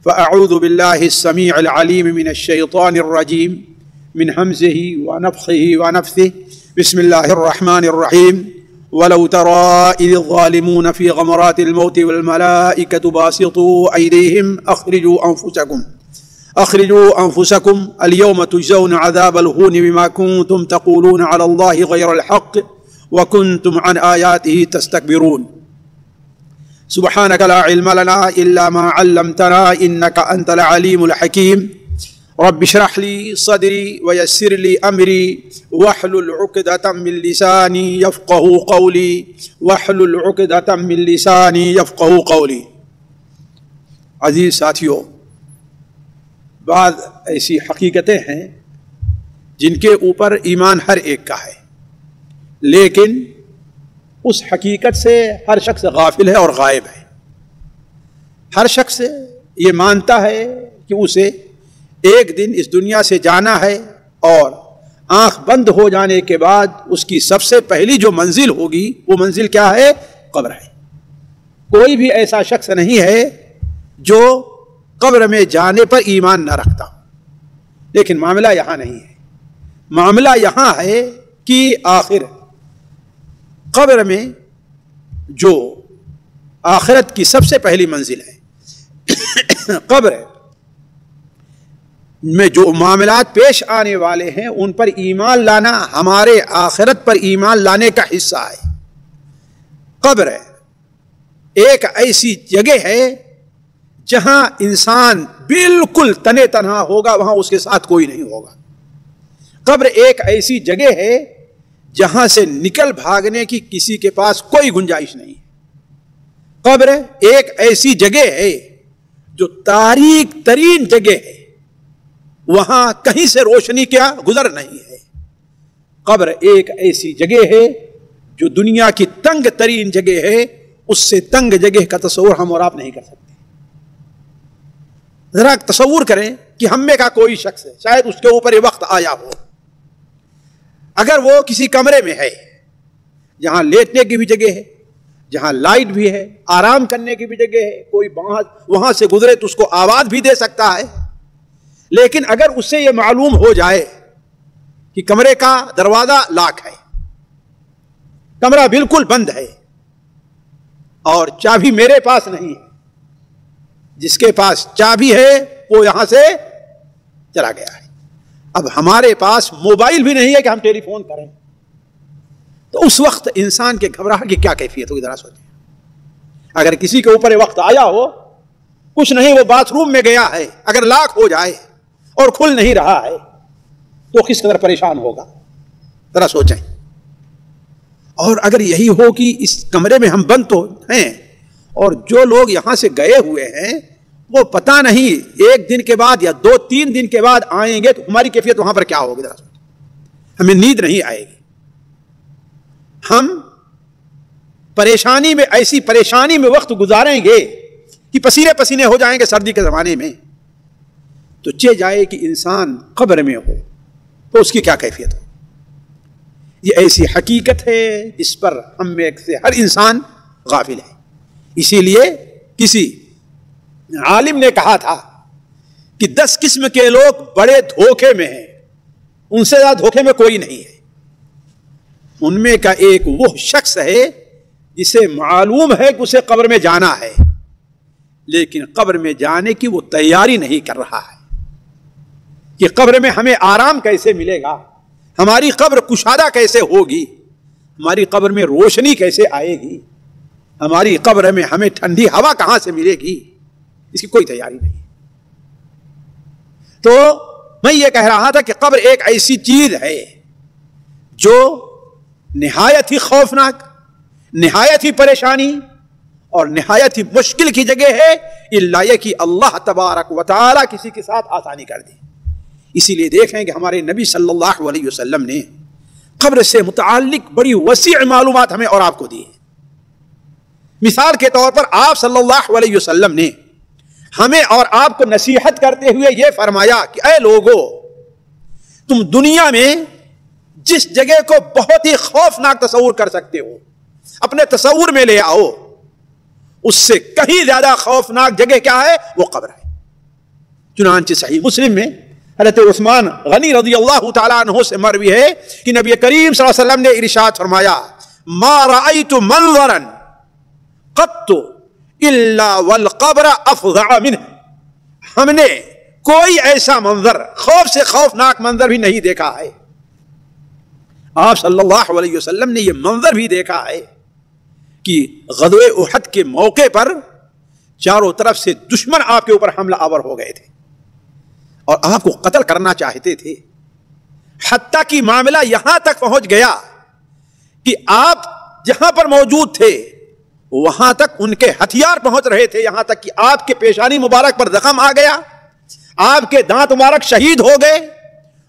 فأعوذ بالله السميع العليم من الشيطان الرجيم من همزه ونفخه ونفثه بسم الله الرحمن الرحيم ولو ترى إذ الظالمون في غمرات الموت والملائكة باسطوا أيديهم أخرجوا أنفسكم اليوم تجزون عذاب الهون بما كنتم تقولون على الله غير الحق وكنتم عن آياته تستكبرون سبحانك لا علم لنا إلا ما علمتنا إنك أنت العليم الحكيم رب اشرح لي صدري ويسر لي أمري واحلل عقدة من لساني يفقهوا قولي عزیز ساتھیوں، بعض ایسی حقیقتیں ہیں جن کے اوپر ایمان ہر ایک کا ہے، لیکن اس حقیقت سے ہر شخص غافل ہے اور غائب ہے۔ ہر شخص یہ مانتا ہے کہ اسے ایک دن اس دنیا سے جانا ہے اور آنکھ بند ہو جانے کے بعد اس کی سب سے پہلی جو منزل ہوگی وہ منزل کیا ہے؟ قبر ہے۔ کوئی بھی ایسا شخص نہیں ہے جو قبر میں جانے پر ایمان نہ رکھتا، لیکن معاملہ یہاں نہیں ہے۔ معاملہ یہاں ہے کہ آخر قبر میں جو آخرت کی سب سے پہلی منزل ہے، قبر میں جو معاملات پیش آنے والے ہیں ان پر ایمان لانا ہمارے آخرت پر ایمان لانے کا حصہ ہے۔ قبر ایک ایسی جگہ ہے جہاں انسان بالکل تنے تنہا ہوگا، وہاں اس کے ساتھ کوئی نہیں ہوگا۔ قبر ایک ایسی جگہ ہے جہاں سے نکل بھاگنے کی کسی کے پاس کوئی گنجائش نہیں ہے۔ قبر ایک ایسی جگہ ہے جو تاریک ترین جگہ ہے، وہاں کہیں سے روشنی کیا گزر نہیں ہے۔ قبر ایک ایسی جگہ ہے جو دنیا کی تنگ ترین جگہ ہے، اس سے تنگ جگہ کا تصور ہم اور آپ نہیں کر سکتے۔ ذرا تصور کریں کہ ہم میں کا کوئی شخص ہے، شاید اس کے اوپر یہ وقت آیا ہو، اگر وہ کسی کمرے میں ہے جہاں لیٹنے کی بھی جگہ ہے، جہاں لائٹ بھی ہے، آرام کرنے کی بھی جگہ ہے، کوئی وہاں سے گزرے تو اس کو آواز بھی دے سکتا ہے، لیکن اگر اس سے یہ معلوم ہو جائے کہ کمرے کا دروازہ لاک ہے، کمرہ بالکل بند ہے اور چابی میرے پاس نہیں ہے، جس کے پاس چابی ہے وہ یہاں سے چلا گیا ہے، اب ہمارے پاس موبائل بھی نہیں ہے کہ ہم ٹیلی فون کریں، تو اس وقت انسان کے گھبراہٹ کی کیا کیفیت ہوگی؟ ذرا سوچیں۔ اگر کسی کے اوپر یہ وقت آیا ہو، کچھ نہیں، وہ باتھ روم میں گیا ہے، اگر لاک ہو جائے اور کھل نہیں رہا ہے تو کس قدر پریشان ہوگا؟ ذرا سوچیں۔ اور اگر یہی ہو کہ اس کمرے میں ہم بند تو ہیں اور جو لوگ یہاں سے گئے ہوئے ہیں وہ پتہ نہیں ایک دن کے بعد یا 2-3 دن کے بعد آئیں گے، تو ہماری کیفیت وہاں پر کیا ہوگی؟ ذرا سوچیں۔ ہمیں نیند نہیں آئے گی، ہم پریشانی میں، ایسی پریشانی میں وقت گزاریں گے کہ پسینے پسینے ہو جائیں گے سردی کے زمانے میں۔ تو چہ جائے کہ انسان قبر میں ہو تو اس کی کیا کیفیت ہو؟ یہ ایسی حقیقت ہے جس پر ہم میں سے ہر انسان غافل ہے۔ اسی لیے کسی عالم نے کہا تھا کہ 10 قسم کے لوگ بڑے دھوکے میں ہیں، ان سے زیادہ دھوکے میں کوئی نہیں ہے۔ ان میں کا ایک وہ شخص ہے جسے معلوم ہے کہ اسے قبر میں جانا ہے، لیکن قبر میں جانے کی وہ تیاری نہیں کر رہا ہے کہ قبر میں ہمیں آرام کیسے ملے گا، ہماری قبر کشادہ کیسے ہوگی، ہماری قبر میں روشنی کیسے آئے گی، ہماری قبر میں ہمیں ٹھنڈی ہوا کہاں سے ملے گی، اس کی کوئی تیاری نہیں۔ تو میں یہ کہہ رہا تھا کہ قبر ایک ایسی چیز ہے جو نہایت ہی خوفناک، نہایت ہی پریشانی اور نہایت ہی مشکل کی جگہ ہے، الا یہ کہ اللہ تبارک و تعالی کسی کے ساتھ آسانی کر دی۔ اسی لیے دیکھیں کہ ہمارے نبی صلی اللہ علیہ وسلم نے قبر سے متعلق بڑی وسیع معلومات ہمیں اور آپ کو دی ہے۔ مثال کے طور پر آپ صلی اللہ علیہ وسلم نے ہمیں اور آپ کو نصیحت کرتے ہوئے یہ فرمایا کہ اے لوگو، تم دنیا میں جس جگہ کو بہت ہی خوفناک تصور کر سکتے ہو اپنے تصور میں لے آؤ، اس سے کہیں زیادہ خوفناک جگہ کیا ہے؟ وہ قبر ہے۔ چنانچہ صحیح مسلم میں حضرت عثمان غنی رضی اللہ تعالیٰ عنہ سے مروی ہے کہ نبی کریم صلی اللہ علیہ وسلم نے ارشاد فرمایا ما رأيت منظرا قط الا والقبر افظع منه، ہم نے کوئی ایسا منظر، خوف سے خوفناک منظر بھی نہیں دیکھا ہے۔ آپ صلی اللہ علیہ وسلم نے یہ منظر بھی دیکھا ہے کہ غزوہ احد کے موقع پر چاروں طرف سے دشمن آپ کے اوپر حملہ آور ہو گئے تھے اور آپ کو قتل کرنا چاہتے تھے، حتیٰ کہ معاملہ یہاں تک پہنچ گیا کہ آپ جہاں پر موجود تھے وہاں تک ان کے ہتھیار پہنچ رہے تھے، یہاں تک کہ آپ کے پیشانی مبارک پر زخم آ گیا، آپ کے دانت مبارک شہید ہو گئے،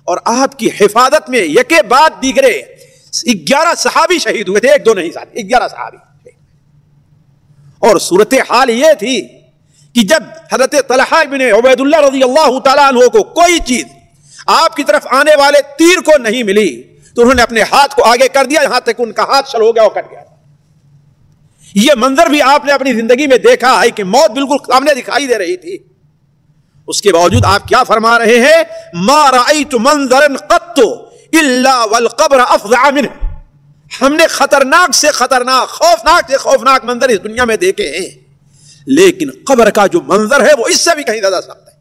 اور آپ کی حفاظت میں یکے بعد دیگرے 11 صحابی شہید ہوئے تھے، 1 2 نہیں ساتھ، 11 صحابی۔ اور صورتحال یہ تھی کہ جب حضرت طلحہ بن عبید اللہ رضی اللہ تعالیٰ عنہ کو کوئی چیز آپ کی طرف آنے والے تیر کو نہیں ملی تو انہوں نے اپنے ہاتھ کو آگے کر دیا، یہاں تک ان کا ہاتھ شل ہو گیا اور کٹ گیا۔ یہ منظر بھی آپ نے اپنی زندگی میں دیکھا ہے کہ موت بالکل سامنے دکھائی دے رہی تھی، اس کے باوجود آپ کیا فرما رہے ہیں؟ ما رأيت منظرا قط الا والقبر افظع منه، ہم نے خطرناک سے خطرناک، خوفناک سے خوفناک منظر اس دنیا میں دیکھے ہیں، لیکن قبر کا جو منظر ہے وہ اس سے بھی کہیں زیادہ سخت ہے۔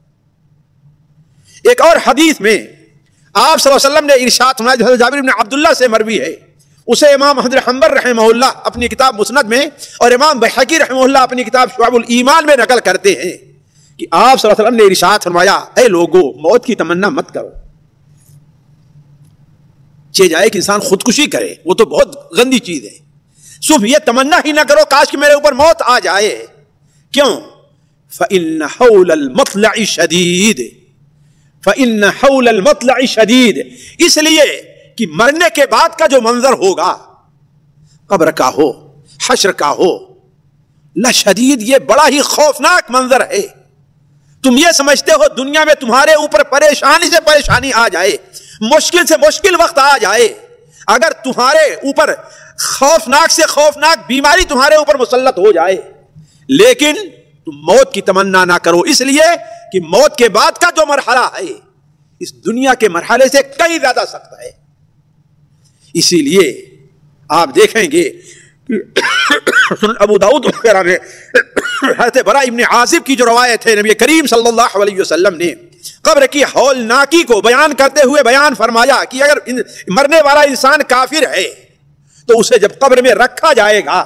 ایک اور حدیث میں آپ صلی اللہ علیہ وسلم نے ارشاد فرمایا جو حضرت جابر بن عبداللہ سے مروی ہے، اسے امام احمد حنبل رحمہ اللہ اپنی کتاب مسند میں اور امام بحقی رحمہ اللہ اپنی کتاب شعب الایمان میں نقل کرتے ہیں کہ آپ صلی اللہ علیہ وسلم نے ارشاد فرمایا اے لوگو موت کی تمنا مت کرو، چہ جائے کہ انسان خودکشی کرے وہ تو بہت گندی چیز ہے، صرف یہ تمنا ہی نہ کرو کاش کہ میرے اوپر موت آ جائے، کیوں؟ فَإِنَّ حَوْلَ الْمَطْلَعِ شَدِيدٌ، فَإِنَّ حَوْلَ الْمَطْلَعِ شَدِيدٌ، اس لیے کہ مرنے کے بعد کا جو منظر ہوگا، قبر کا ہو، حشر کا ہو، لشدید، یہ بڑا ہی خوفناک منظر ہے۔ تم یہ سمجھتے ہو دنیا میں تمہارے اوپر پریشانی سے پریشانی آ جائے، مشکل سے مشکل وقت آ جائے، اگر تمہارے اوپر خوفناک سے خوفناک بیماری تمہارے اوپر مسلط ہو جائے، لیکن تم موت کی تمنا نہ کرو، اس لیے کہ موت کے بعد کا جو مرحلہ ہے اس دنیا کے مرحلے سے کہیں زیادہ سخت ہے۔ اسی لیے آپ دیکھیں گے سنن ابو داؤد وغیرہ میں حضرت برا ابن عازب کی جو روایت ہے، نبی کریم صلی اللہ علیہ وسلم نے قبر کی ہولناکی کو بیان کرتے ہوئے بیان فرمایا کہ اگر مرنے والا انسان کافر ہے تو اسے جب قبر میں رکھا جائے گا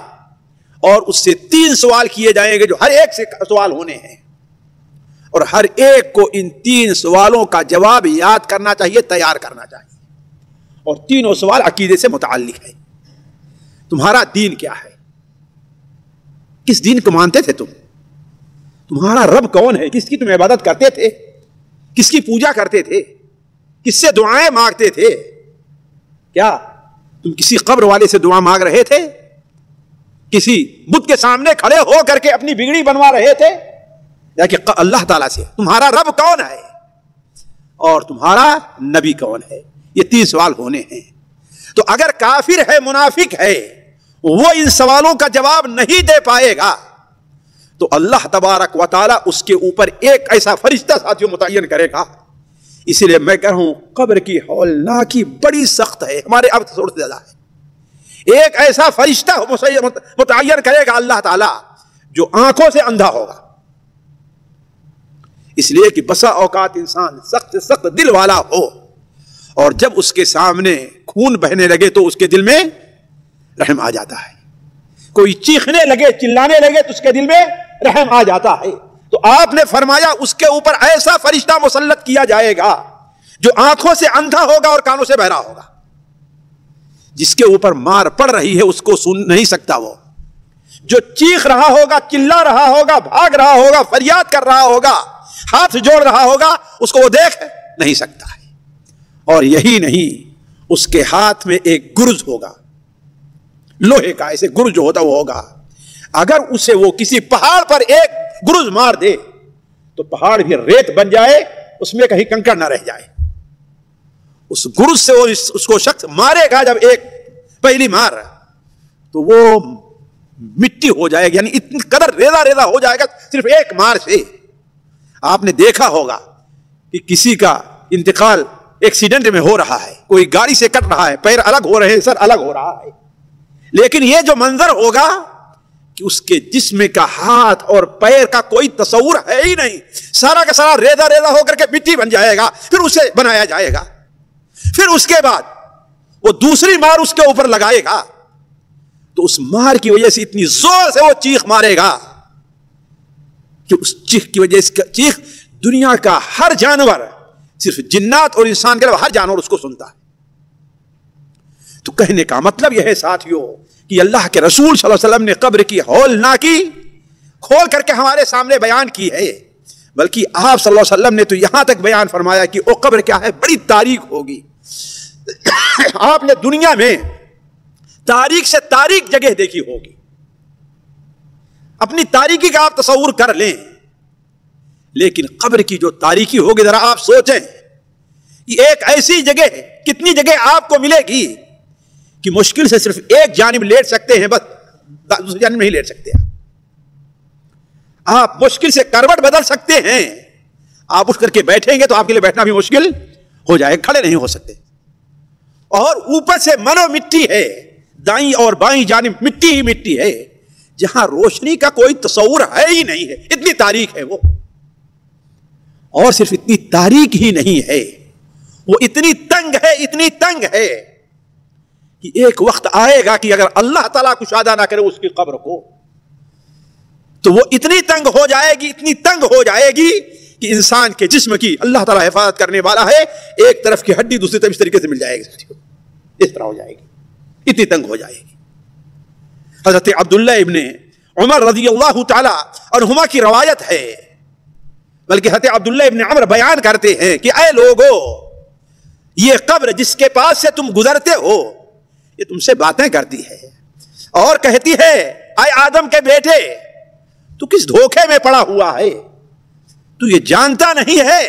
اور اس سے 3 سوال کیے جائیں گے جو ہر ایک سے سوال ہونے ہیں، اور ہر ایک کو ان 3 سوالوں کا جواب یاد کرنا چاہیے، تیار کرنا چاہیے، اور تینوں سوال عقیدے سے متعلق ہے۔ تمہارا دین کیا ہے؟ کس دین کو مانتے تھے تم؟ تمہارا رب کون ہے؟ کس کی تم عبادت کرتے تھے؟ کس کی پوجا کرتے تھے؟ کس سے دعائیں مانگتے تھے؟ کیا تم کسی قبر والے سے دعا مانگ رہے تھے؟ کسی بت کے سامنے کھڑے ہو کر کے اپنی بگڑی بنوا رہے تھے؟ یا کہ اللہ تعالیٰ سے؟ تمہارا رب کون ہے اور تمہارا نبی کون ہے؟ یہ 3 سوال ہونے ہیں۔ تو اگر کافر ہے، منافق ہے، وہ ان سوالوں کا جواب نہیں دے پائے گا تو اللہ تبارک و تعالیٰ اس کے اوپر ایک ایسا فرشتہ ساتھیوں متعین کرے گا۔ اسی لیے میں کہہ رہا ہوں قبر کی ہولناکی بڑی سخت ہے، ہمارے اب سے زیادہ ہے۔ ایک ایسا فرشتہ متعین کرے گا اللہ تعالیٰ جو آنکھوں سے اندھا ہوگا، اس لیے کہ بسا اوقات انسان سخت سے سخت دل والا ہو اور جب اس کے سامنے خون بہنے لگے تو اس کے دل میں رحم آ جاتا ہے، کوئی چیخنے لگے چلانے لگے تو اس کے دل میں رحم آ جاتا ہے۔ تو آپ نے فرمایا اس کے اوپر ایسا فرشتہ مسلط کیا جائے گا جو آنکھوں سے اندھا ہوگا اور کانوں سے بہرا ہوگا، جس کے اوپر مار پڑ رہی ہے اس کو سن نہیں سکتا، وہ جو چیخ رہا ہوگا، چلا رہا ہوگا، بھاگ رہا ہوگا، فریاد کر رہا ہوگا، ہاتھ جوڑ رہا ہوگا، اس کو وہ دیکھ نہیں سکتا ہے۔ اور یہی نہیں، اس کے ہاتھ میں ایک گرز ہوگا، لوہے کا ایسے گرز جو ہوتا وہ ہوگا، اگر اسے وہ کسی پہاڑ پر ایک گرز مار دے تو پہاڑ بھی ریت بن جائے، اس میں کہیں کنکر نہ رہ جائے۔ اس گرز سے وہ اس کو شخص مارے گا جب ایک پہلی مار تو وہ مٹی ہو جائے گی، یعنی اتنی قدر ریزہ ریزہ ہو جائے گا صرف ایک مار سے۔ آپ نے دیکھا ہوگا کہ کسی کا انتقال ایکسیڈنٹ میں ہو رہا ہے، کوئی گاڑی سے کٹ رہا ہے، پیر الگ ہو رہے ہیں، سر الگ ہو رہا ہے، لیکن یہ جو منظر ہوگا کہ اس کے جسم کا ہاتھ اور پیر کا کوئی تصور ہے ہی نہیں، سارا کا سارا ریزہ ریزہ ہو کر کے مٹی بن جائے گا، پھر اسے بنایا جائے گا، پھر اس کے بعد وہ دوسری مار اس کے اوپر لگائے گا تو اس مار کی وجہ سے اتنی زور سے وہ چیخ مارے گا کہ اس چیخ کی وجہ سے چیخ دنیا کا ہر جانور، صرف جنات اور انسان کے علاوہ ہر جانور اس کو سنتا ہے۔ تو کہنے کا مطلب یہ ہے ساتھیوں کہ اللہ کے رسول صلی اللہ علیہ وسلم نے قبر کی ہولناکی کھول کر کے ہمارے سامنے بیان کی ہے، بلکہ آپ صلی اللہ علیہ وسلم نے تو یہاں تک بیان فرمایا کہ وہ قبر کیا ہے، بڑی تاریک ہوگی۔ آپ نے دنیا میں تاریک سے تاریک جگہ دیکھی ہوگی، اپنی تاریکی کا آپ تصور کر لیں، لیکن قبر کی جو تاریکی ہوگی ذرا آپ سوچیں کہ ایک ایسی جگہ کتنی جگہ آپ کو ملے گی کہ مشکل سے صرف ایک جانب لیٹ سکتے ہیں، بس دوسری جانب نہیں لیٹ سکتے، آپ مشکل سے کروٹ بدل سکتے ہیں، آپ اٹھ کر کے بیٹھیں گے تو آپ کے لیے بیٹھنا بھی مشکل ہو جائے، کھڑے نہیں ہو سکتے، اور اوپر سے منو مٹی ہے، دائیں اور بائیں جانب مٹی ہی مٹی ہے، جہاں روشنی کا کوئی تصور ہے ہی نہیں ہے، اتنی تاریک ہے وہ، اور صرف اتنی تاریک ہی نہیں ہے، وہ اتنی تنگ ہے، اتنی تنگ ہے کہ ایک وقت آئے گا کہ اگر اللہ تعالیٰ کشادہ نہ کرے اس کی قبر کو تو وہ اتنی تنگ ہو جائے گی، اتنی تنگ ہو جائے گی کہ انسان کے جسم کی اللہ تعالیٰ حفاظت کرنے والا ہے، ایک طرف کی ہڈی دوسری طرف اس طریقے سے مل جائے گی، اس طرح ہو جائے گی، اتنی تنگ ہو جائے گی۔ حضرت عبداللہ ابن عمر رضی اللہ تعالی عنہما کی روایت ہے، بلکہ حضرت عبداللہ ابن عمر بیان کرتے ہیں کہ اے لوگو، یہ قبر جس کے پاس سے تم گزرتے ہو یہ تم سے باتیں کرتی ہے اور کہتی ہے اے آدم کے بیٹے، تو کس دھوکے میں پڑا ہوا ہے، تو یہ جانتا نہیں ہے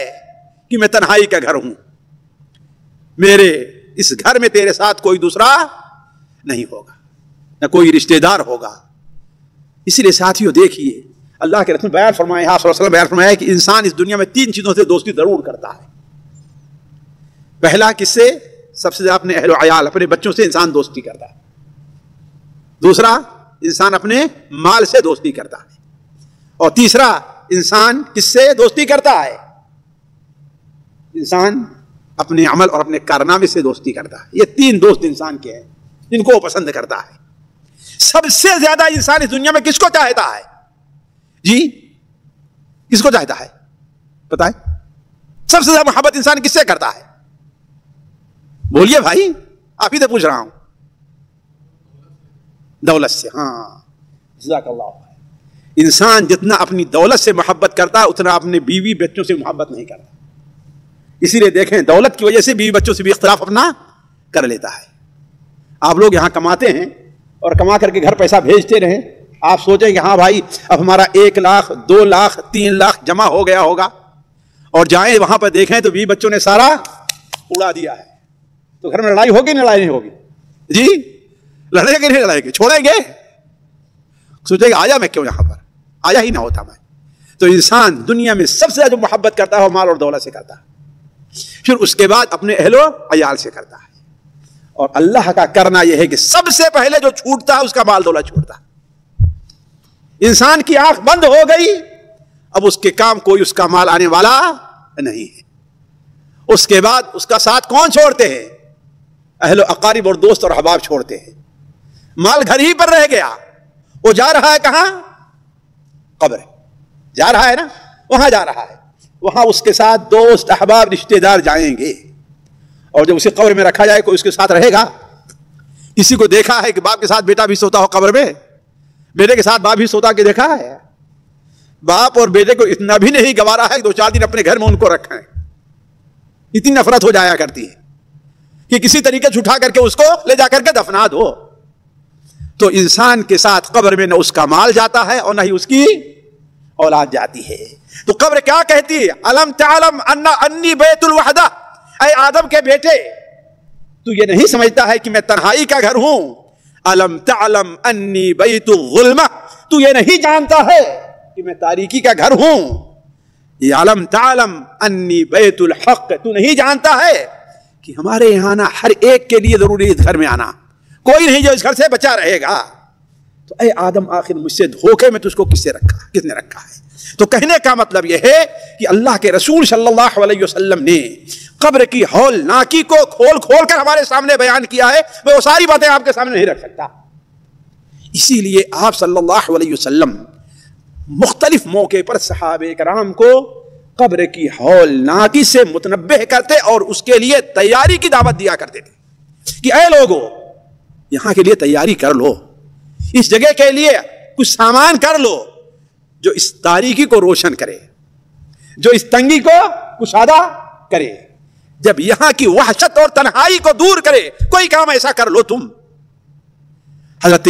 کہ میں تنہائی کا گھر ہوں، میرے اس گھر میں تیرے ساتھ کوئی دوسرا نہیں ہوگا، نہ کوئی رشتہ دار ہوگا۔ اسی لیے ساتھیوں دیکھیے اللہ کے رسول بیان فرمائے، آپ صلی اللہ علیہ وسلم بیان فرمایا کہ انسان اس دنیا میں 3 چیزوں سے دوستی ضرور کرتا ہے۔ پہلا کس سے؟ سب سے زیادہ اپنے اہل و عیال، اپنے بچوں سے انسان دوستی کرتا ہے۔ دوسرا، انسان اپنے مال سے دوستی کرتا ہے، اور تیسرا انسان کس سے دوستی کرتا ہے؟ انسان اپنے عمل اور اپنے کارنامے سے دوستی کرتا ہے۔ یہ 3 دوست انسان کے ہیں جن کو وہ پسند کرتا ہے۔ سب سے زیادہ انسان اس دنیا میں کس کو چاہتا ہے؟ جی کس کو چاہتا ہے بتائیں؟ سب سے زیادہ محبت انسان کس سے کرتا ہے؟ بولیے بھائی، آپ ہی سے پوچھ رہا ہوں۔ دولت سے، ہاں، جزاک اللہ خیر۔ انسان جتنا اپنی دولت سے محبت کرتا ہے اتنا اپنے بیوی بچوں سے محبت نہیں کرتا۔ اسی لیے دیکھیں دولت کی وجہ سے بیوی بچوں سے بھی اختلاف اپنا کر لیتا ہے۔ آپ لوگ یہاں کماتے ہیں اور کما کر کے گھر پیسہ بھیجتے رہیں، آپ سوچیں کہ ہاں بھائی اب ہمارا 1 لاکھ 2 لاکھ 3 لاکھ جمع ہو گیا ہوگا، اور جائیں وہاں پر دیکھیں تو بیوی بچوں نے سارا اڑا دیا ہے، تو گھر میں لڑائی ہوگی نہیں ہوگی؟ جی لڑیں گے نہیں لڑائیں گے؟ چھوڑیں گے؟ سوچیں گے آجا میں کیوں یہاں پر، آیا ہی نہ ہوتا میں۔ تو انسان دنیا میں سب سے زیادہ جو محبت کرتا ہے وہ مال اور دولت سے کرتا ہے، پھر اس کے بعد اپنے اہل و عیال سے کرتا ہے، اور اللہ کا کرنا یہ ہے کہ سب سے پہلے جو چھوٹتا ہے اس کا مال دولت چھوٹتا ہے۔ انسان کی آنکھ بند ہو گئی، اب اس کے کام کوئی اس کا مال آنے والا نہیں ہے۔ اس کے بعد اس کا ساتھ کون چھوڑتے ہیں؟ اہل و اقارب اور دوست اور احباب چھوڑتے ہیں۔ مال گھر ہی پر رہ گیا، وہ جا رہا ہے کہاں؟ قبر جا رہا ہے نا، وہاں جا رہا ہے، وہاں اس کے ساتھ دوست احباب رشتہ دار جائیں گے، اور جب اسے قبر میں رکھا جائے کوئی اس کے ساتھ رہے گا؟ کسی کو دیکھا ہے کہ باپ کے ساتھ بیٹا بھی سوتا ہو قبر میں؟ بیٹے کے ساتھ باپ بھی سوتا کے دیکھا ہے؟ باپ اور بیٹے کو اتنا بھی نہیں گوارا ہے کہ 2-4 دن اپنے گھر میں ان کو رکھیں، اتنی نفرت ہو جایا کرتی ہے کہ کسی طریقے سے اٹھا کر کے اس کو لے جا کر کے دفنا دو۔ تو انسان کے ساتھ قبر میں نہ اس کا مال جاتا ہے اور نہ ہی اس کی اولاد جاتی ہے۔ تو قبر کیا کہتی ہے؟ الم تعلم انی بیت الوحدہ، اے آدم کے بیٹے تو یہ نہیں سمجھتا ہے کہ میں تنہائی کا گھر ہوں؟ الم تعلم انی بیت الظلمہ، تو یہ نہیں جانتا ہے کہ میں تاریکی کا گھر ہوں؟ یعلم تعلم انی بیت الحق، تو نہیں جانتا ہے کہ ہمارے یہاں آنا ہر ایک کے لیے ضروری ہے، اس گھر میں آنا، کوئی نہیں جو اس گھر سے بچا رہے گا۔ تو اے آدم آخر مجھ سے دھوکے میں تجھ کو کس نے رکھا ہے؟ تو کہنے کا مطلب یہ ہے کہ اللہ کے رسول صلی اللہ علیہ وسلم نے قبر کی ہولناکی کو کھول کھول کر ہمارے سامنے بیان کیا ہے، میں وہ ساری باتیں آپ کے سامنے نہیں رکھ سکتا۔ اسی لیے آپ صلی اللہ علیہ وسلم مختلف موقع پر صحابہ کرام کو قبر کی ہولناکی سے متنبہ کرتے اور اس کے لیے تیاری کی دعوت دیا کرتے تھے کہ اے لوگو یہاں کے لیے تیاری کر لو، اس جگہ کے لیے کچھ سامان کر لو جو اس تاریکی کو روشن کرے، جو اس تنگی کو کشادہ کرے، جب یہاں کی وحشت اور تنہائی کو دور کرے، کوئی کام ایسا کر لو تم۔ حضرت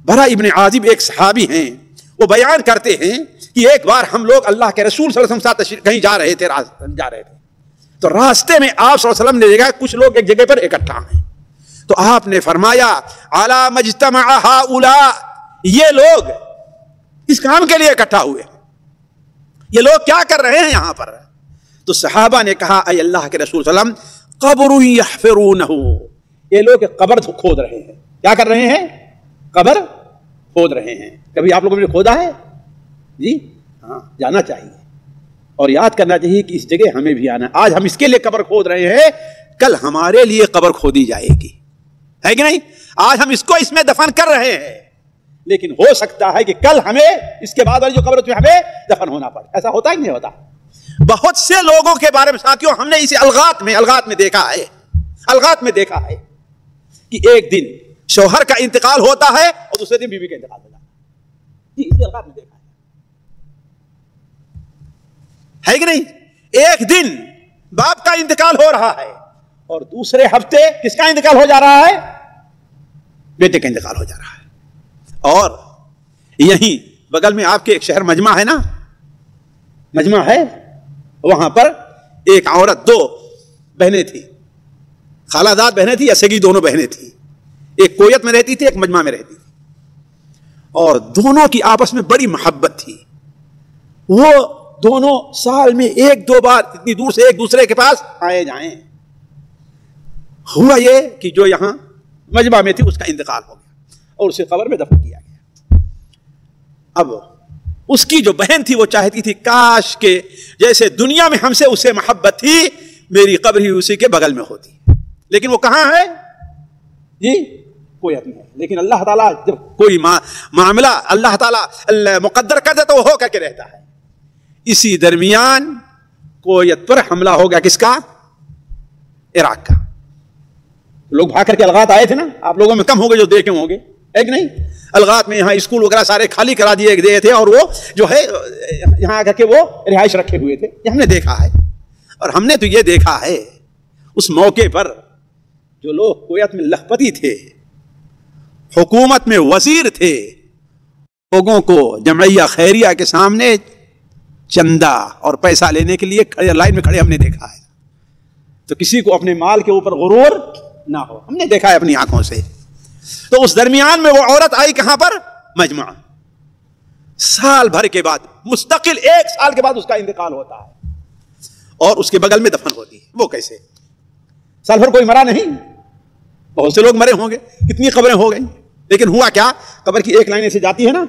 برا ابن عازب ایک صحابی ہیں، وہ بیان کرتے ہیں کہ ایک بار ہم لوگ اللہ کے رسول صلی اللہ علیہ وسلم ساتھ کہیں جا رہے تھے تو راستے میں آپ صلی اللہ علیہ وسلم نے دیکھا کچھ لوگ ایک جگہ پر اکٹھا ہیں، تو آپ نے فرمایا علی مجتمع ہؤلاء، یہ لوگ اس کام کے لیے اکٹھا ہوئے، یہ لوگ کیا کر رہے ہیں یہاں پر؟ تو صحابہ نے کہا اے اللہ کے رسول صلی اللہ علیہ وسلم قبر یحفرونہ، یہ لوگ قبر کھود رہے ہیں۔ کیا کر رہے ہیں؟ قبر کھود رہے ہیں۔ کبھی آپ لوگوں نے کھودا ہے؟ جی ہاں، جانا چاہیے اور یاد کرنا چاہیے کہ اس جگہ ہمیں بھی آنا ہے۔ آج ہم اس کے لیے قبر کھود رہے ہیں، کل ہمارے لیے قبر کھودی جائے گی، ہے کہ نہیں؟ آج ہم اس کو اس میں دفن کر رہے ہیں، لیکن ہو سکتا ہے کہ کل ہمیں اس کے بعد والی جو قبر ہمیں دفن ہونا پڑے۔ ایسا ہوتا ہی نہیں ہوتا؟ بہت سے لوگوں کے بارے میں ساتھیوں ہم نے اسے الغات میں دیکھا ہے کہ ایک دن شوہر کا انتقال ہوتا ہے اور دوسرے دن بیوی کا انتقال ہوتا ہے، جی اسے الغات میں دیکھا ہے کہ نہیں؟ ایک دن باپ کا انتقال ہو رہا ہے اور دوسرے ہفتے کس کا انتقال ہو جا رہا ہے؟ بیٹے کا انتقال ہو جا رہا ہے۔ اور یہیں بغل میں آپ کے ایک شہر مجمع ہے نا، مجمع ہے، وہاں پر ایک عورت، دو بہنیں تھیں، خالہ داد بہنیں تھیں یا سگی دونوں بہنیں تھیں، ایک کویت میں رہتی تھی ایک مجمع میں رہتی تھی، اور دونوں کی آپس میں بڑی محبت تھی۔ وہ دونوں سال میں ایک دو بار اتنی دور سے ایک دوسرے کے پاس آئے جائیں۔ ہوا یہ کہ جو یہاں مجمع میں تھی اس کا انتقال ہو گیا اور اسے قبر میں دفن کیا گیا۔ اب اس کی جو بہن تھی وہ چاہتی تھی کاش کہ جیسے دنیا میں ہم سے اسے محبت تھی میری قبر ہی اسی کے بغل میں ہوتی، لیکن وہ کہاں ہے؟ جی کویت میں ہے۔ لیکن اللہ تعالیٰ جب کوئی معاملہ اللہ تعالیٰ مقدر کر دے تو وہ ہو کر کے رہتا ہے۔ اسی درمیان کویت پر حملہ ہو گیا، کس کا؟ عراق کا۔ لوگ بھاگ کر کے الغات آئے تھے نا، آپ لوگوں میں کم ہوں گے جو دیکھے ہوں گے، ایک نہیں؟ الغات میں یہاں اسکول وغیرہ سارے خالی کرا دیے گئے تھے اور وہ جو ہے یہاں آ کر کے وہ رہائش رکھے ہوئے تھے، یہ ہم نے دیکھا ہے۔ اور ہم نے تو یہ دیکھا ہے اس موقع پر جو لوگ کویت میں لکھپتی تھے، حکومت میں وزیر تھے، لوگوں کو جمعیہ خیریہ کے سامنے چندہ اور پیسہ لینے کے لیے لائن میں کھڑے ہم نے دیکھا ہے۔ تو کسی کو اپنے مال کے اوپر غرور نہ ہو، ہم نے دیکھا ہے اپنی آنکھوں سے۔ تو اس درمیان میں وہ عورت آئی کہاں پر؟ مجمع۔ سال بھر کے بعد، مستقل ایک سال کے بعد اس کا انتقال ہوتا ہے اور اس کے بغل میں دفن ہوتی ہے۔ وہ کیسے؟ سال بھر کوئی مرا نہیں، بہت سے لوگ مرے ہوں گے، کتنی قبریں ہو گئی، لیکن ہوا کیا؟ قبر کی ایک لائن ایسے جاتی ہے نا،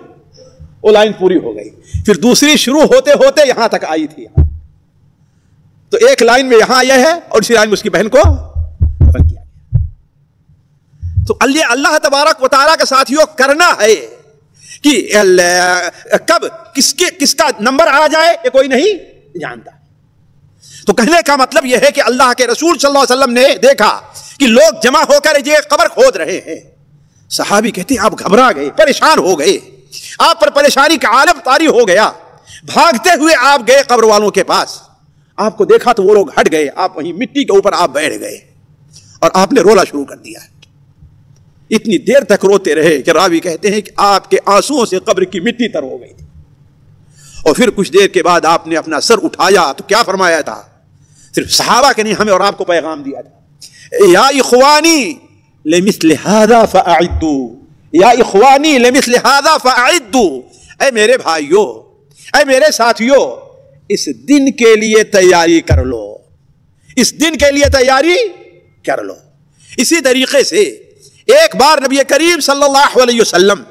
وہ لائن پوری ہو گئی، پھر دوسری شروع ہوتے ہوتے یہاں تک آئی تھی۔ تو ایک لائن میں یہاں یہ ہے اور اسی لائن میں اس کی بہن کو دفن کیا گیا۔ تو اللہ تبارک و تعالیٰ کے ساتھیوں کرنا ہے کہ کب کس کا نمبر آ جائے یہ کوئی نہیں جانتا۔ تو کہنے کا مطلب یہ ہے کہ اللہ کے رسول صلی اللہ علیہ وسلم نے دیکھا کہ لوگ جمع ہو کر یہ قبر کھود رہے ہیں۔ صحابی کہتے ہیں آپ گھبرا گئے، پریشان ہو گئے، آپ پر پریشانی کا عالم طاری ہو گیا، بھاگتے ہوئے آپ گئے قبر والوں کے پاس، آپ کو دیکھا تو وہ لوگ ہٹ گئے، آپ وہیں مٹی کے اوپر آپ بیٹھ گئے اور آپ نے رونا شروع کر دیا۔ اتنی دیر تک روتے رہے کہ راوی کہتے ہیں کہ آپ کے آنسوؤں سے قبر کی مٹی تر ہو گئی تھی۔ اور پھر کچھ دیر کے بعد آپ نے اپنا سر اٹھایا تو کیا فرمایا تھا؟ صرف صحابہ کے نہیں ہمیں اور آپ کو پیغام دیا تھا، یا اخوانی لمثل هذا فاعدوا، یا اخوانی لمثل هذا فاعدوا، اے میرے بھائیو، اے میرے ساتھیو، اس دن کے لیے تیاری کر لو، اس دن کے لیے تیاری کر لو۔ اسی طریقے سے ایک بار نبی کریم صلی اللہ علیہ وسلم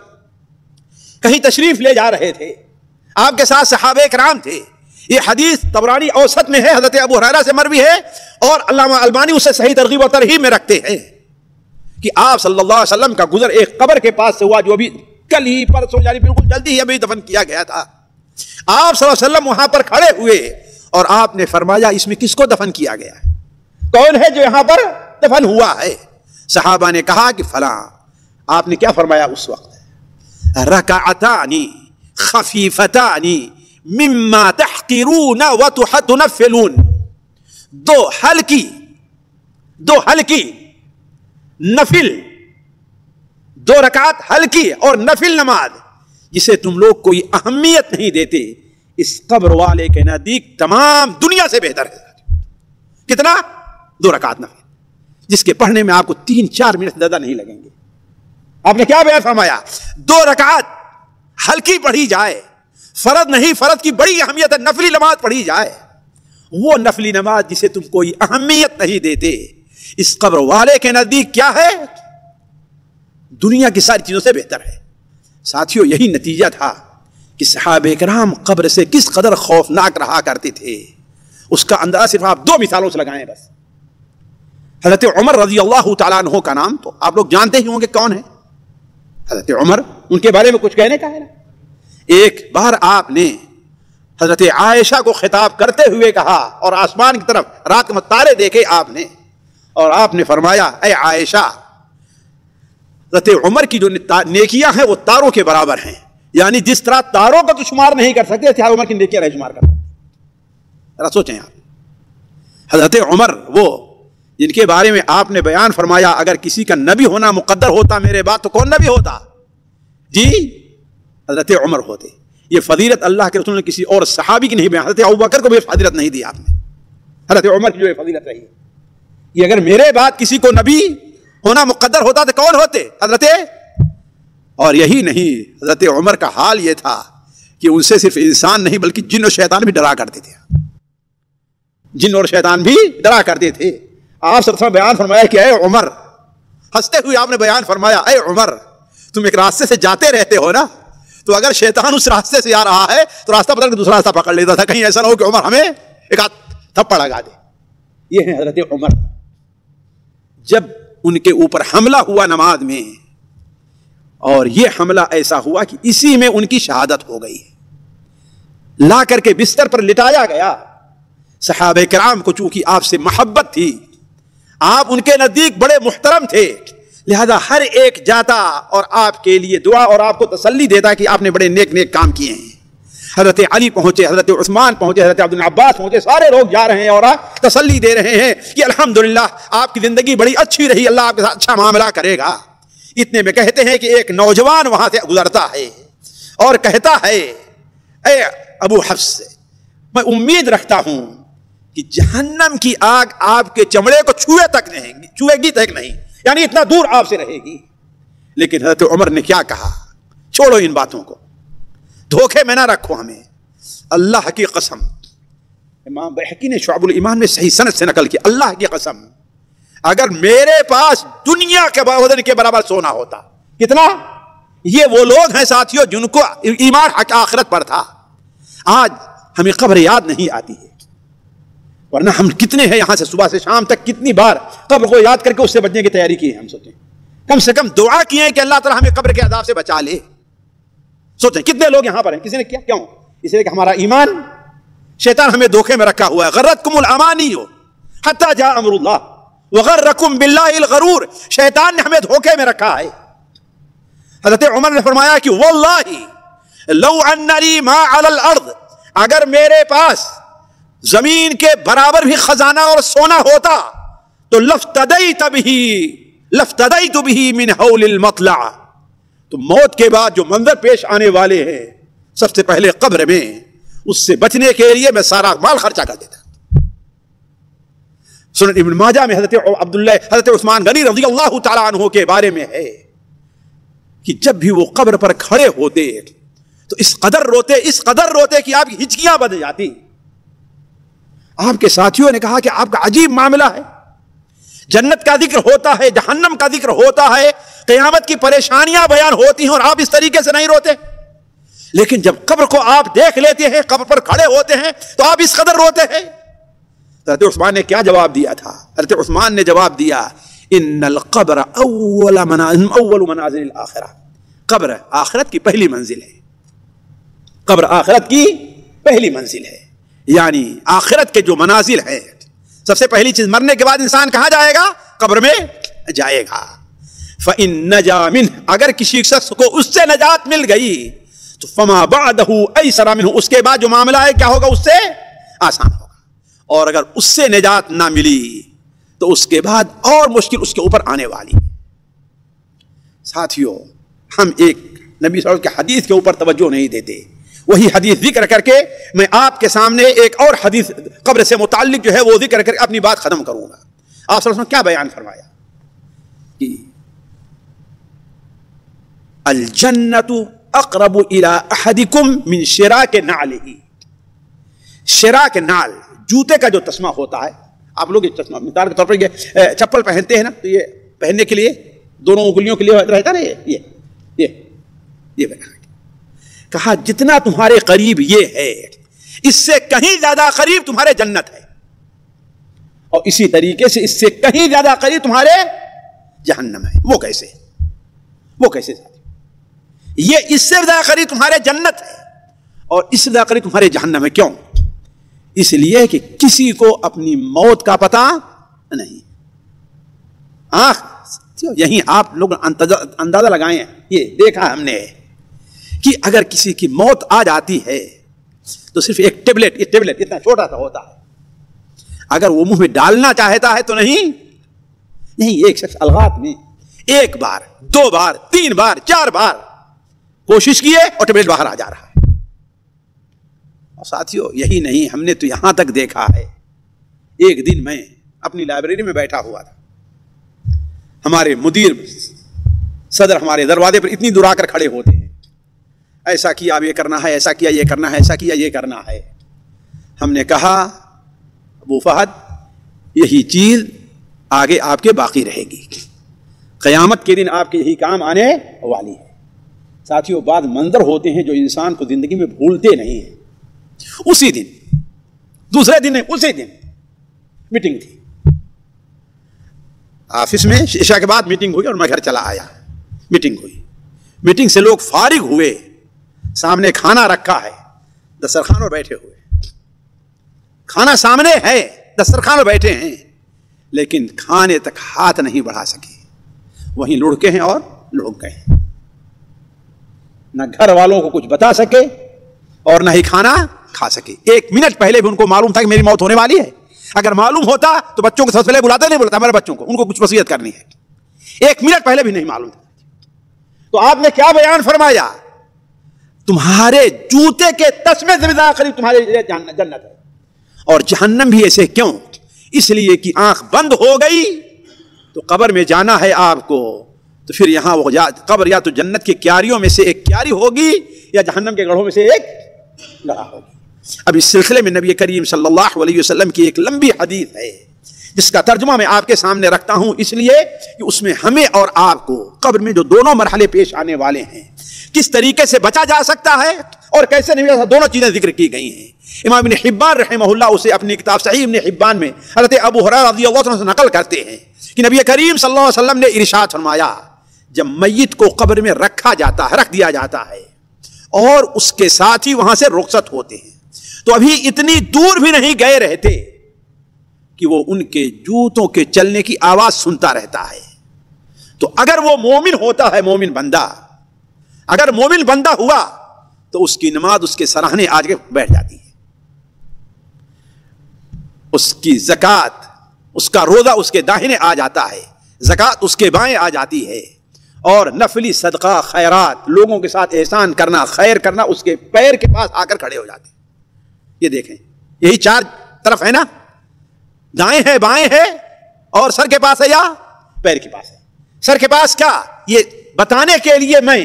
کہیں تشریف لے جا رہے تھے، آپ کے ساتھ صحابہ کرام تھے۔ یہ حدیث طبرانی اوسط میں ہے، حضرت ابو ہریرہ سے مروی ہے، اور علامہ البانی اسے صحیح ترغیب و ترہیب میں رکھتے ہیں کہ آپ صلی اللہ علیہ وسلم کا گزر ایک قبر کے پاس سے ہوا، جو ابھی کل ہی پرسوں یعنی بالکل جلدی ہی ابھی دفن کیا گیا تھا۔ آپ صلی اللہ علیہ وسلم وہاں پر کھڑے ہوئے اور آپ نے فرمایا اس میں کس کو دفن کیا گیا ہے؟ کون ہے جو یہاں پر دفن ہوا ہے؟ صحابہ نے کہا کہ فلاں۔ آپ نے کیا فرمایا اس وقت؟ رکعتان خفیفتان مما تحقرون وتنفلون، دو ہلکی نفل، دو رکعت ہلکی اور نفل نماز جسے تم لوگ کوئی اہمیت نہیں دیتے، اس قبر والے کے نزدیک تمام دنیا سے بہتر ہے۔ کتنا؟ 2 رکعت نفل، جس کے پڑھنے میں آپ کو 3-4 منٹ زیادہ نہیں لگیں گے۔ آپ نے کیا بیان فرمایا؟ 2 رکعت ہلکی پڑھی جائے، فرض نہیں، فرض کی بڑی اہمیت ہے، نفلی نماز پڑھی جائے، وہ نفلی نماز جسے تم کوئی اہمیت نہیں دیتے، اس قبر والے کے نزدیک کیا ہے؟ دنیا کی ساری چیزوں سے بہتر ہے۔ ساتھیوں، یہی نتیجہ تھا کہ صحابہ کرام قبر سے کس قدر خوفناک رہا کرتے تھے۔ اس کا اندازہ صرف آپ 2 مثالوں سے لگائیں بس۔ حضرت عمر رضی اللہ تعالیٰ عنہ کا نام تو آپ لوگ جانتے ہی ہوں گے کون ہے۔ حضرت عمر، ان کے بارے میں کچھ کہنے کا ہے نا؟ ایک بار آپ نے حضرت عائشہ کو خطاب کرتے ہوئے کہا، اور آسمان کی طرف رات میں تارے دیکھے آپ نے، اور آپ نے فرمایا اے عائشہ، حضرت عمر کی جو نیکیاں ہیں وہ تاروں کے برابر ہیں، یعنی جس طرح تاروں کا تو شمار نہیں کر سکتے تھے، عمر کی نیکیاں نہیں شمار کر سکتے۔ ذرا سوچیں آپ، حضرت عمر وہ جن کے بارے میں آپ نے بیان فرمایا اگر کسی کا نبی ہونا مقدر ہوتا میرے بعد تو کون نبی ہوتا؟ جی حضرت عمر ہوتے۔ یہ فضیلت اللہ کے رسول نے کسی اور صحابی کی نہیں بیان، حضرت ابوبکر کو بھی فضیلت نہیں دی آپ نے، حضرت عمر کی جو فضیلت رہی، یہ اگر میرے بعد کسی کو نبی ہونا مقدر ہوتا تو کون ہوتے؟ حضرت۔ اور یہی نہیں، حضرت عمر کا حال یہ تھا کہ ان سے صرف انسان نہیں بلکہ جن اور شیطان بھی ڈرا کرتے تھے، جن اور شیطان بھی ڈرا کرتے تھے۔ آپ صلی اللہ علیہ وسلم بیان فرمایا کہ اے عمر، ہنستے ہوئے آپ نے بیان فرمایا اے عمر، تم ایک راستے سے جاتے رہتے ہو نا، تو اگر شیطان اس راستے سے آ رہا ہے تو راستہ بدل کے دوسرا راستہ پکڑ لیتا تھا، کہیں ایسا نہ ہو کہ عمر ہمیں ایک آدھ تھپڑ لگا دے۔ یہ ہے حضرت عمر۔ جب ان کے اوپر حملہ ہوا نماز میں، اور یہ حملہ ایسا ہوا کہ اسی میں ان کی شہادت ہو گئی، لا کر کے بستر پر لٹایا گیا۔ صحابہ کرام کو چونکہ آپ سے محبت تھی، آپ ان کے نزدیک بڑے محترم تھے، لہذا ہر ایک جاتا اور آپ کے لیے دعا اور آپ کو تسلی دیتا کہ آپ نے بڑے نیک نیک کام کیے ہیں۔ حضرت علی پہنچے، حضرت عثمان پہنچے، حضرت عبد العباس پہنچے، سارے لوگ جا رہے ہیں اور تسلی دے رہے ہیں کہ الحمدللہ آپ کی زندگی بڑی اچھی رہی، اللہ آپ کے ساتھ اچھا معاملہ کرے گا۔ اتنے میں کہتے ہیں کہ ایک نوجوان وہاں سے گزرتا ہے اور کہتا ہے اے ابو حفص، میں امید رکھتا ہوں کہ جہنم کی آگ آپ کے چمڑے کو چھوئے گی تک نہیں، یعنی اتنا دور آپ سے رہے گی۔ لیکن حضرت عمر نے کیا کہا؟ چھوڑو ان باتوں کو، دھوکے میں نہ رکھو ہمیں، اللہ کی قسم۔ امام بحقی نے شعب الایمان میں صحیح سند سے نقل کیا، اللہ کی قسم اگر میرے پاس دنیا کے وزن کے برابر سونا ہوتا، کتنا؟ یہ وہ لوگ ہیں ساتھیوں جن کو ایمان حق آخرت پر تھا، آج ہمیں قبر یاد نہیں آتی ہے، ورنہ ہم کتنے ہیں یہاں سے صبح سے شام تک کتنی بار قبر کو یاد کر کے اس سے بچنے کی تیاری کی ہے۔ ہم سوچیں کم سے کم دعا کی ہے کہ اللہ تعالیٰ ہمیں قبر کے عذاب سے بچا لے۔ سوچیں کتنے لوگ یہاں پر ہیں، کسی نے کیا؟ کیوں؟ اس لیے کہ ہمارا ایمان، شیطان ہمیں دھوکے میں رکھا ہوا ہے۔ غرتکم الامانی حتی جاء امر اللہ وغرکم باللہ الغرور، شیطان نے ہمیں دھوکے میں رکھا ہے۔ حضرت عمر نے فرمایا کہ واللہ لو ان لی ما علی الارض، اگر میرے پاس زمین کے برابر بھی خزانہ اور سونا ہوتا تو لفتدیت بہ من ہول المطلع، تو موت کے بعد جو منظر پیش آنے والے ہیں سب سے پہلے قبر میں، اس سے بچنے کے لیے میں سارا مال خرچہ کر دیتا۔ سنن ابن ماجہ میں حضرت عثمان غنی رضی اللہ تعالیٰ عنہ کے بارے میں ہے کہ جب بھی وہ قبر پر کھڑے ہوتے تو اس قدر روتے کہ آپ کی ہچکیاں بن جاتی، آپ کے ساتھیوں نے کہا کہ آپ کا عجیب معاملہ ہے، جنت کا ذکر ہوتا ہے، جہنم کا ذکر ہوتا ہے، قیامت کی پریشانیاں بیان ہوتی ہیں اور آپ اس طریقے سے نہیں روتے، لیکن جب قبر کو آپ دیکھ لیتے ہیں، قبر پر کھڑے ہوتے ہیں تو آپ اس قدر روتے ہیں۔ حضرت عثمان نے کیا جواب دیا تھا؟ حضرت عثمان نے جواب دیا، ان القبر اول منازل الاخرہ، قبر آخرت کی پہلی منزل ہے، قبر آخرت کی پہلی منزل ہے، یعنی آخرت کے جو منازل ہیں، سب سے پہلی چیز مرنے کے بعد انسان کہاں جائے گا؟ قبر میں جائے گا۔ فَإِن نَجَا مِنْهُ، اگر کسی شخص کو اس سے نجات مل گئی تو فَمَا بَعْدَهُ أَيْسَرَ مِنْهُ، اس کے بعد جو معاملہ ہے کیا ہوگا؟ اس سے آسان ہوگا، اور اگر اس سے نجات نہ ملی تو اس کے بعد اور مشکل اس کے اوپر آنے والی۔ ساتھیوں، ہم ایک نبی صلی اللہ علیہ وسلم کے حدیث کے اوپر توجہ نہیں دیتے، وہی حدیث ذکر کر کے میں آپ کے سامنے ایک اور حدیث قبر سے متعلق جو ہے وہ ذکر کر کے اپنی بات ختم کروں گا۔ آپ صلی اللہ علیہ وسلم کیا بیان فرمایا کہ الجنت اقرب الى احدکم من شراک نعلہ، شراک نعل، جوتے کا جو تسمہ ہوتا ہے، آپ لوگ تسمہ مثال کے طور پر یہ چپل پہنتے ہیں نا، تو یہ پہننے کے لیے دونوں انگلیوں کے لیے رہتا نا، یہ بنا کہا جتنا تمہارے قریب یہ ہے اس سے کہیں زیادہ قریب تمہارے جنت ہے، اور اسی طریقے سے اس سے کہیں زیادہ قریب تمہارے جہنم ہے۔ وہ کیسے؟ وہ کیسے؟ یہ اس سے زیادہ قریب تمہارے جنت ہے اور اس سے زیادہ قریب تمہارے جہنم ہے۔ کیوں؟ اس لیے کہ کسی کو اپنی موت کا پتہ نہیں۔ یہی آپ لوگ اندازہ لگائیں، یہ دیکھا ہم نے کہ اگر کسی کی موت آ جاتی ہے تو صرف ایک ٹیبلٹ، یہ ٹیبلٹ اتنا چھوٹا سا ہوتا ہے، اگر وہ منہ میں ڈالنا چاہتا ہے تو نہیں، ایک شخص الغات میں ایک بار، دو بار، تین بار، چار بار کوشش کیے اور ٹیبلٹ باہر آ جا رہا ہے۔ اور ساتھیوں یہی نہیں، ہم نے تو یہاں تک دیکھا ہے، ایک دن میں اپنی لائبریری میں بیٹھا ہوا تھا، ہمارے مدیر صدر ہمارے دروازے پر اتنی دور آ کر کھڑے ہوتے ہیں، ایسا کیا اب یہ کرنا ہے، ایسا کیا یہ کرنا ہے، ایسا کیا یہ کرنا ہے۔ ہم نے کہا ابو فہد یہی چیز آگے آپ کے باقی رہے گی، قیامت کے دن آپ کے یہی کام آنے والی ہے۔ ساتھیوں بعض منظر ہوتے ہیں جو انسان کو زندگی میں بھولتے نہیں ہیں۔ اسی دن، دوسرے دن، اسی دن میٹنگ تھی آفس میں، عشاء کے بعد میٹنگ ہوئی اور میں گھر چلا آیا، میٹنگ ہوئی، میٹنگ سے لوگ فارغ ہوئے، سامنے کھانا رکھا ہے، دسترخوان پر بیٹھے ہوئے، کھانا سامنے ہے، دسترخوان پر بیٹھے ہیں، لیکن کھانے تک ہاتھ نہیں بڑھا سکے، وہیں لڑکے ہیں اور لڑک گئے، نہ گھر والوں کو کچھ بتا سکے اور نہ ہی کھانا کھا سکے۔ ایک منٹ پہلے بھی ان کو معلوم تھا کہ میری موت ہونے والی ہے، اگر معلوم ہوتا تو بچوں کو سب سے پہلے بلاتا نہیں بلاتا، ہمارے بچوں کو، ان کو کچھ وصیت کرنی ہے، ایک منٹ پہلے بھی نہیں معلوم تھا۔ تو آپ نے کیا بیان فرمایا؟ تمہارے جوتے کے تسمے سے زیادہ قریب تمہارے جنت ہے، اور جہنم بھی ایسے کیوں؟ اس لیے کہ آنکھ بند ہو گئی تو قبر میں جانا ہے آپ کو، تو پھر یہاں وہ قبر یا تو جنت کی کیاریوں میں سے ایک کیاری ہوگی یا جہنم کے گڑھوں میں سے ایک گڑھا ہوگی۔ اب اس سلسلے میں نبی کریم صلی اللہ علیہ وسلم کی ایک لمبی حدیث ہے جس کا ترجمہ میں آپ کے سامنے رکھتا ہوں، اس لیے کہ اس میں ہمیں اور آپ کو قبر میں جو دونوں مرحلے پیش آنے والے ہیں کس طریقے سے بچا جا سکتا ہے اور کیسے نہیں بچا، دونوں چیزیں ذکر کی گئی ہیں۔ امام ابن حبان رحمہ اللہ اسے اپنی کتاب صحیح ابن حبان میں حضرت ابو ہریرہ رضی اللہ عنہ سے نقل کرتے ہیں کہ نبی کریم صلی اللہ علیہ وسلم نے ارشاد فرمایا، جب میت کو قبر میں رکھ دیا جاتا ہے اور اس کے ساتھ ہی وہاں سے رخصت ہوتے ہیں تو ابھی اتنی دور بھی نہیں گئے رہتے کہ وہ ان کے جوتوں کے چلنے کی آواز سنتا رہتا ہے۔ تو اگر وہ مومن ہوتا ہے، مومن بندہ، اگر مومن بندہ ہوا تو اس کی نماز اس کے سراہنے آج کے بیٹھ جاتی ہے، اس کی زکوٰۃ، اس کا روزہ اس کے داہنے آ جاتا ہے، زکوٰۃ اس کے بائیں آ جاتی ہے، اور نفلی صدقہ خیرات، لوگوں کے ساتھ احسان کرنا، خیر کرنا، اس کے پیر کے پاس آ کر کھڑے ہو جاتے ہیں۔ یہ دیکھیں، یہی چار طرف ہے نا، دائیں ہے، بائیں ہے، اور سر کے پاس ہے یا پیر کے پاس ہے۔ سر کے پاس کیا؟ یہ بتانے کے لیے میں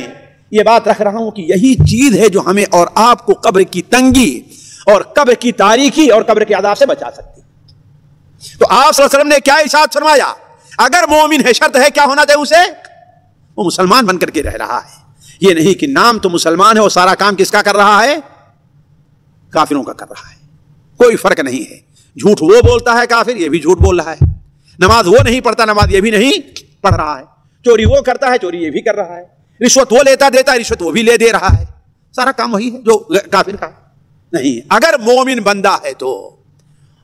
یہ بات رکھ رہا ہوں کہ یہی چیز ہے جو ہمیں اور آپ کو قبر کی تنگی اور قبر کی تاریکی اور قبر کے عذاب سے بچا سکتی ہے۔ تو آپ صلی اللہ علیہ وسلم نے کیا ارشاد فرمایا؟ اگر مومن ہے شرط ہے کیا ہونا چاہیے اسے؟ وہ مسلمان بن کر کے رہ رہا ہے، یہ نہیں کہ نام تو مسلمان ہے اور سارا کام کس کا کر رہا ہے؟ کافروں کا کر رہا ہے۔ کوئی فرق نہیں ہے، جھوٹ وہ بولتا ہے کافر، یہ بھی جھوٹ بول رہا ہے، نماز وہ نہیں پڑھتا، نماز یہ بھی نہیں پڑھ رہا ہے، چوری وہ کرتا ہے، چوری یہ بھی کر رہا ہے، رشوت وہ دیتا ہے، رشوت وہ بھی لے دے رہا ہے، سارا کام وہی ہے جو کافر کا نہیں۔ اگر مومن بندہ ہے تو،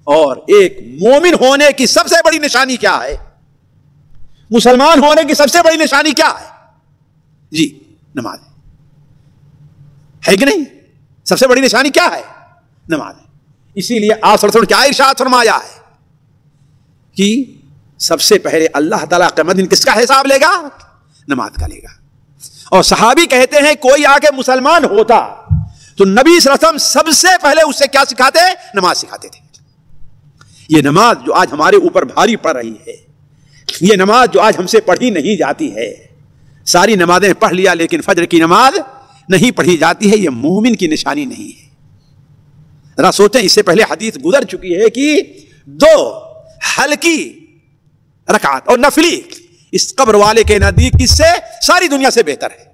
اور ایک مومن ہونے کی سب سے بڑی نشانی کیا ہے؟ مسلمان ہونے کی سب سے بڑی نشانی کیا ہے؟ جی نماز ہے کہ نہیں؟ سب سے بڑی نشانی کیا ہے؟ نماز ہے۔ اسی لیے آپ صلی اللہ علیہ وسلم کیا ارشاد فرمایا ہے کہ سب سے پہلے اللہ تعالیٰ قیامت دن کس کا حساب لے گا؟ نماز کا لے گا۔ اور صحابی کہتے ہیں کوئی آگے مسلمان ہوتا تو نبی صلی اللہ علیہ وسلم سب سے پہلے اسے کیا سکھاتے؟ نماز سکھاتے تھے۔ یہ نماز جو آج ہمارے اوپر بھاری پڑ رہی ہے، یہ نماز جو آج ہم سے پڑھی نہیں جاتی ہے، ساری نمازیں پڑھ لیا لیکن فجر کی نماز نہیں پڑھی جاتی ہے، یہ مومن کی نشانی نہیں ہے۔ ذرا سوچیں، اس سے پہلے حدیث گزر چکی ہے کہ 2 ہلکی رکعت اور نفلی اس قبر والے کے نزدیک اس سے ساری دنیا سے بہتر ہے۔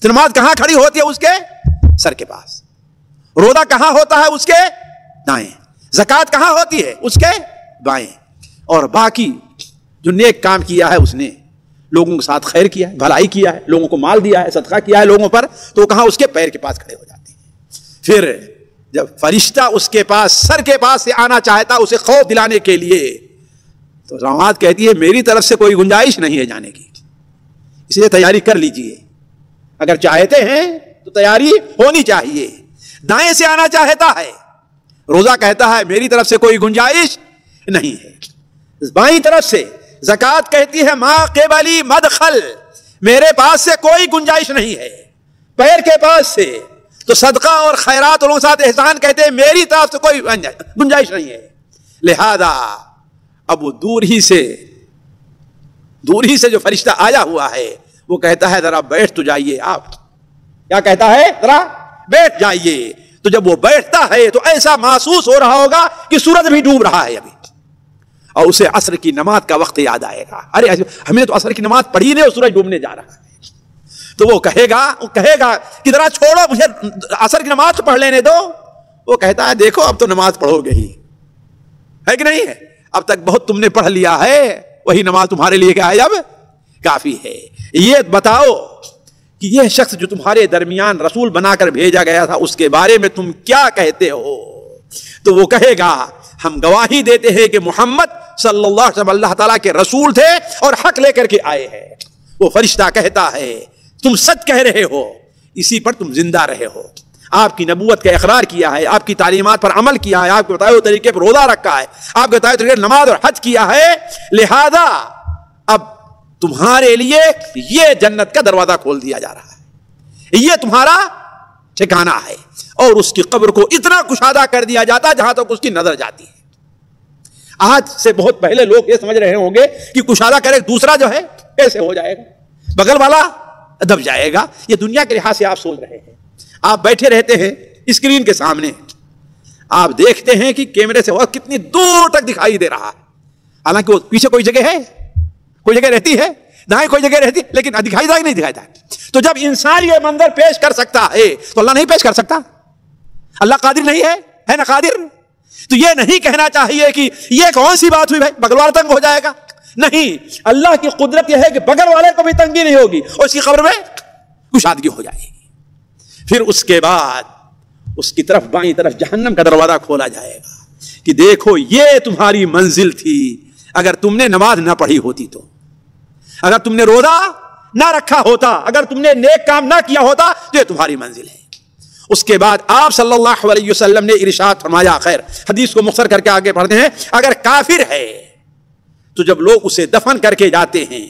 تو نماز کہاں کھڑی ہوتی ہے؟ اس کے سر کے پاس۔ روزہ کہاں ہوتا ہے؟ اس کے دائیں۔ زکوٰۃ کہاں ہوتی ہے؟ اس کے بائیں۔ اور باقی جو نیک کام کیا ہے اس نے، لوگوں کے ساتھ خیر کیا ہے، بھلائی کیا ہے، لوگوں کو مال دیا ہے، صدقہ کیا ہے لوگوں پر، تو کہاں اس کے پیر کے پاس کھڑے ہو جاتے ہیں۔ پھر جب فرشتہ اس کے پاس سر کے پاس سے آنا چاہتا اسے خوف دلانے کے لیے، تو نماز کہتی ہے میری طرف سے کوئی گنجائش نہیں ہے جانے کی، اس لیے تیاری کر لیجئے، اگر چاہتے ہیں تو تیاری ہونی چاہیے۔ دائیں سے آنا چاہتا ہے، روزہ کہتا ہے میری طرف سے کوئی گنجائش نہیں ہے۔ بائیں طرف سے زکوٰۃ کہتی ہے ما قبلی مدخل، میرے پاس سے کوئی گنجائش نہیں ہے۔ پیر کے پاس سے تو صدقہ اور خیرات اور ساتھ احسان کہتے ہیں میری طرف سے کوئی گنجائش نہیں ہے۔ لہذا اب وہ دور ہی سے جو فرشتہ آیا ہوا ہے وہ کہتا ہے ذرا بیٹھ تو جائیے آپ، کیا کہتا ہے؟ ذرا بیٹھ جائیے۔ تو جب وہ بیٹھتا ہے تو ایسا محسوس ہو رہا ہوگا کہ سورج بھی ڈوب رہا ہے ابھی، اور اسے عصر کی نماز کا وقت یاد آئے گا، ارے ہمیں تو عصر کی نماز پڑھی نہیں اور سورج ڈوبنے جا رہا ہے۔ تو وہ کہے گا کہ ذرا چھوڑو مجھے عصر کی نماز پڑھ لینے دو۔ وہ کہتا ہے دیکھو اب تو نماز پڑھو گے ہی، ہے کہ نہیں ہے؟ اب تک بہت تم نے پڑھ لیا ہے، وہی نماز تمہارے لیے کیا ہے اب کافی ہے۔ یہ بتاؤ کہ یہ شخص جو تمہارے درمیان رسول بنا کر بھیجا گیا تھا اس کے بارے میں تم کیا کہتے ہو؟ تو وہ کہے گا ہم گواہی دیتے ہیں کہ محمد صلی اللہ علیہ وسلم اللہ تعالیٰ کے رسول تھے اور حق لے کر کے آئے ہیں۔ وہ فرشتہ کہتا ہے تم سچ کہہ رہے ہو، اسی پر تم زندہ رہے ہو، آپ کی نبوت کا اقرار کیا ہے، آپ کی تعلیمات پر عمل کیا ہے، آپ کے بتائے ہوئے طریقے پر روزہ رکھا ہے، آپ کے بتائے ہوئے طریقے نماز اور حج کیا ہے، لہذا اب تمہارے لیے یہ جنت کا دروازہ کھول دیا جا رہا ہے، یہ تمہارا ٹھکانہ ہے، اور اس کی قبر کو اتنا کشادہ کر دیا جاتا جہاں تک اس کی نظر جاتی ہے۔ آج سے بہت پہلے لوگ یہ سمجھ رہے ہوں گے کہ کشادہ کرے دوسرا جو ہے کیسے ہو جائے گا، بغل والا دب جائے گا۔ یہ دنیا کے لحاظ سے آپ سوچ رہے ہیں، آپ بیٹھے رہتے ہیں اسکرین کے سامنے، آپ دیکھتے ہیں کہ کیمرے سے وقت کتنی دور تک دکھائی دے رہا ہے، حالانکہ وہ پیچھے کوئی جگہ ہے، کوئی جگہ رہتی ہے، دائیں کوئی جگہ رہتی، لیکن دکھائی دے نہیں دکھائی دے۔ تو جب انسان یہ منظر پیش کر سکتا ہے تو اللہ نہیں پیش کر سکتا؟ اللہ قادر نہیں ہے نا قادر؟ تو یہ نہیں کہنا چاہیے کہ یہ کون سی بات ہوئی بھائی بغل والا تنگ ہو جائے گا، نہیں، اللہ کی قدرت یہ ہے کہ بغل والے کو بھی تنگی نہیں ہوگی اور اس کی قبر میں کشادگی ہو جائے گی۔ پھر اس کے بعد اس کی طرف بائیں طرف جہنم کا دروازہ کھولا جائے گا کہ دیکھو یہ تمہاری منزل تھی، اگر تم نے نماز نہ پڑھی ہوتی تو، اگر تم نے روزہ نہ رکھا ہوتا، اگر تم نے نیک کام نہ کیا ہوتا تو یہ تمہاری منزل ہے۔ اس کے بعد آپ صلی اللہ علیہ وسلم نے ارشاد فرمایا، خیر حدیث کو مختصر کر کے آگے پڑھتے ہیں، اگر کافر ہے تو جب لوگ اسے دفن کر کے جاتے ہیں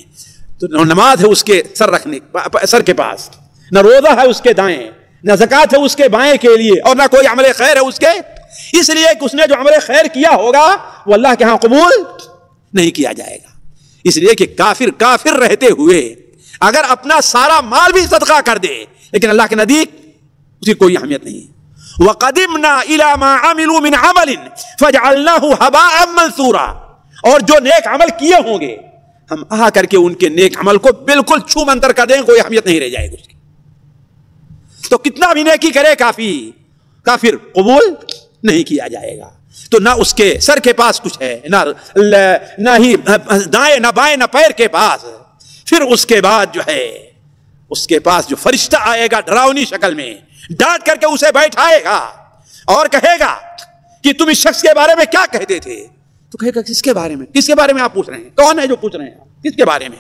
تو نہ نماز ہے اس کے سر کے پاس، نہ روزہ ہے اس کے دائیں، نہ زکوٰۃ ہے اس کے بائیں کے لیے، اور نہ کوئی عمل خیر ہے اس کے، اس لیے کہ اس نے جو عمل خیر کیا ہوگا وہ اللہ کے ہاں قبول نہیں کیا جائے گا۔ اس لیے کہ کافر رہتے ہوئے اگر اپنا سارا مال بھی صدقہ کر دے لیکن اللہ کے نزدیک اس کی کوئی اہمیت نہیں، وَقَدِمْنَا إِلَى مَا عَمِلُوا مِنْ عَمَلٍ فَجَعَلْنَاهُ هَبَاءً مَنْثُورًا، اور جو نیک عمل کیے ہوں گے ہم آ کر کے ان کے نیک عمل کو بالکل چھو منتر کر دیں، کوئی اہمیت نہیں رہ جائے گی اس کی۔ تو کتنا بھی نیکی کرے کافر قبول نہیں کیا جائے گا۔ تو نہ اس کے سر کے پاس کچھ ہے، نہ ہی دائیں نہ بائیں نہ پیر کے پاس۔ پھر اس کے بعد جو ہے اس کے پاس جو فرشتہ آئے گا ڈراؤنی شکل میں، ڈانٹ کر کے اسے بیٹھائے گا اور کہے گا کہ تم اس شخص کے بارے میں کیا کہتے تھے؟ تو کہے گا کس کے بارے میں؟ کس کے بارے میں آپ پوچھ رہے ہیں؟ کون ہے جو پوچھ رہے ہیں؟ کس کے بارے میں؟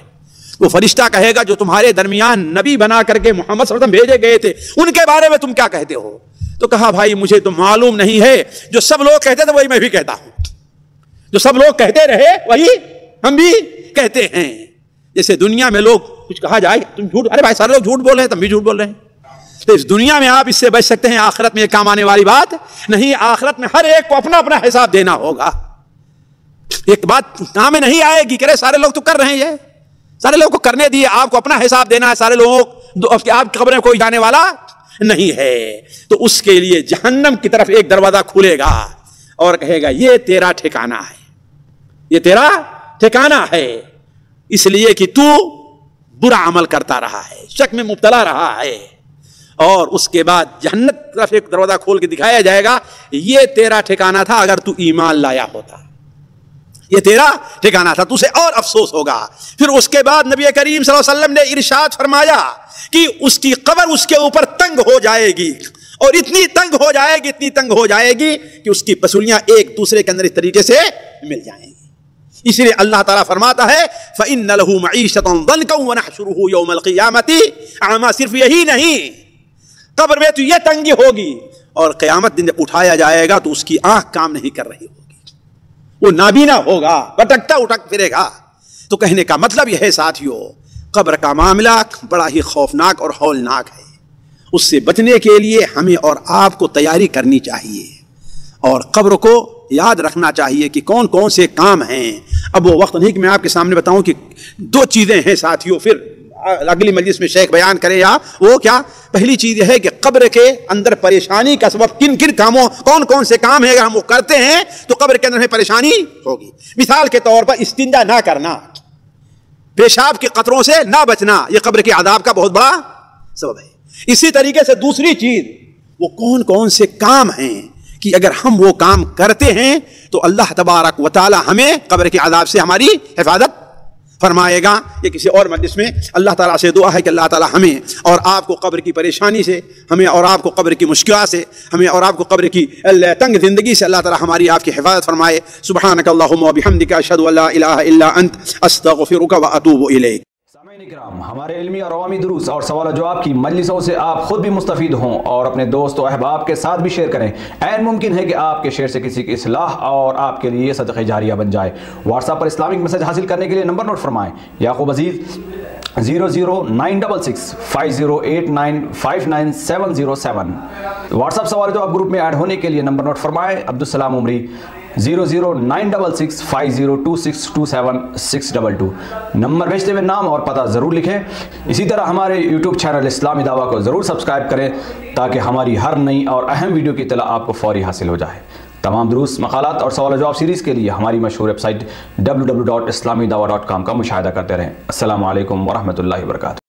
وہ فرشتہ کہے گا جو تمہارے درمیان نبی بنا کر کے محمد صلی اللہ علیہ وسلم بھیجے گئے تھے، ان کے بارے میں تم کیا کہتے ہو؟ تو کہا بھائی مجھے تو معلوم نہیں ہے، جو سب لوگ کہتے تھے وہی میں بھی کہتا ہوں، جو سب لوگ کہتے رہے وہی ہم بھی کہتے ہیں۔ جیسے دنیا میں لوگ کچھ کہا جائے تم جھوٹ، ارے بھائی سارے لوگ جھوٹ بول رہے ہیں تم بھی جھوٹ بول رہے ہیں، تو اس دنیا میں آپ اس سے بچ سکتے ہیں، آخرت میں یہ کام آنے والی بات نہیں۔ آخرت میں ہر ایک کو اپنا اپنا حساب دینا ہوگا۔ ایک بات کام میں نہیں آئے گی کہ سارے لوگ تو کر رہے ہیں، سارے لوگ کو کرنے دیے، آپ کو اپنا حساب دینا ہے، سارے لوگوں آپ کی قبر میں کوئی جانے والا نہیں ہے۔ تو اس کے لیے جہنم کی طرف ایک دروازہ کھلے گا اور کہے گا یہ تیرا ٹھکانہ ہے، یہ تیرا ٹھکانہ ہے، اس لیے کہ تو برا عمل کرتا رہا ہے، شک میں مبتلا رہا ہے۔ اور اس کے بعد جہنم کی طرف ایک دروازہ کھول کے دکھایا جائے گا، یہ تیرا ٹھکانہ تھا اگر تو ایمان لایا ہوتا، یہ تیرا ٹھکانہ تھا، تجھے اور افسوس ہوگا۔ پھر اس کے بعد نبی کریم صلی اللہ علیہ وسلم نے ارشاد فرمایا کہ اس کی قبر اس کے اوپر تنگ ہو جائے گی، اور اتنی تنگ ہو جائے گی، اتنی تنگ ہو جائے گی کہ اس کی پسلیاں ایک دوسرے کے اندر اس طریقے سے مل جائیں گی۔ اس لیے اللہ تعالیٰ فرماتا ہے فَإِنَّ لَهُ مَعِيشَةً ضَنْكًا وَنَحْشُرُهُ يَوْمَ الْقِيَامَةِ أَعْمَىٰ۔ صرف یہی نہیں، قبر میں تو یہ تنگی ہوگی، اور قیامت دن جب اٹھایا جائے گا تو اس کی آنکھ کام نہیں کر رہی ہوگی، وہ نابینا ہوگا، بھٹکتا اٹک پھرے گا۔ تو کہنے کا مطلب یہ ہے ساتھیو، قبر کا معاملہ بڑا ہی خوفناک اور ہولناک ہے، اس سے بچنے کے لیے ہمیں اور آپ کو تیاری کرنی چاہیے، اور قبر کو یاد رکھنا چاہیے کہ کون کون سے کام ہیں۔ اب وہ وقت نہیں کہ میں آپ کے سامنے بتاؤں کہ دو چیزیں ہیں ساتھیو، پھر اگلی مجلس میں شیخ بیان کرے یا وہ کیا۔ پہلی چیز یہ ہے کہ قبر کے اندر پریشانی کا سبب کن کن کاموں، کون کون سے کام ہیں، اگر ہم وہ کرتے ہیں تو قبر کے اندر ہمیں پریشانی ہوگی۔ مثال کے طور پر استنجا نہ کرنا، پیشاب کے قطروں سے نہ بچنا، یہ قبر کے عذاب کا بہت بڑا سبب ہے۔ اسی طریقے سے دوسری چیز، وہ کون کون سے کام ہیں کہ اگر ہم وہ کام کرتے ہیں تو اللہ تبارک و تعالی ہمیں قبر کے عذاب سے ہماری حفاظت فرمائے گا۔ یہ کسی اور مجلس میں اللہ تعالیٰ سے دعا ہے کہ اللہ تعالیٰ ہمیں اور آپ کو قبر کی پریشانی سے، ہمیں اور آپ کو قبر کی مشکلات سے، ہمیں اور آپ کو قبر کی تنگ زندگی سے اللہ تعالیٰ ہماری آپ کی حفاظت فرمائے۔ سبحانک اللہم و بحمدک، اشہد ان لا الہ الا انت، استغفرک و اتوب الیک۔ سامعین اکرام، ہمارے علمی اور عوامی دروس اور سوال و جواب کی مجلسوں سے آپ خود بھی مستفید ہوں اور اپنے دوست و احباب کے ساتھ بھی شیئر کریں۔ عین ممکن ہے کہ آپ کے شیئر سے کسی کی اصلاح اور آپ کے لیے صدقہ جاریہ بن جائے۔ واٹس ایپ پر اسلامک میسج حاصل کرنے کے لیے نمبر نوٹ فرمائیں: یعقوب عزیز 00966 5089 59707۔ واٹس ایپ سوال جواب گروپ میں ایڈ ہونے کے لیے نمبر نوٹ فرمائیں: عبدالسلام عمری 00966 502627 نمبر بھیجتے ہوئے نام اور پتہ ضرور لکھیں۔ اسی طرح ہمارے یوٹیوب چینل اسلامی دعویٰ کو ضرور سبسکرائب کریں تاکہ ہماری ہر نئی اور اہم ویڈیو کی اطلاع آپ کو فوری حاصل ہو جائے۔ تمام دروس، مقالات اور سوال و جواب سیریز کے لیے ہماری مشہور ویب سائٹ www.islamidawah.com کا مشاہدہ کرتے رہیں۔ السلام علیکم ورحمۃ اللہ وبرکاتہ۔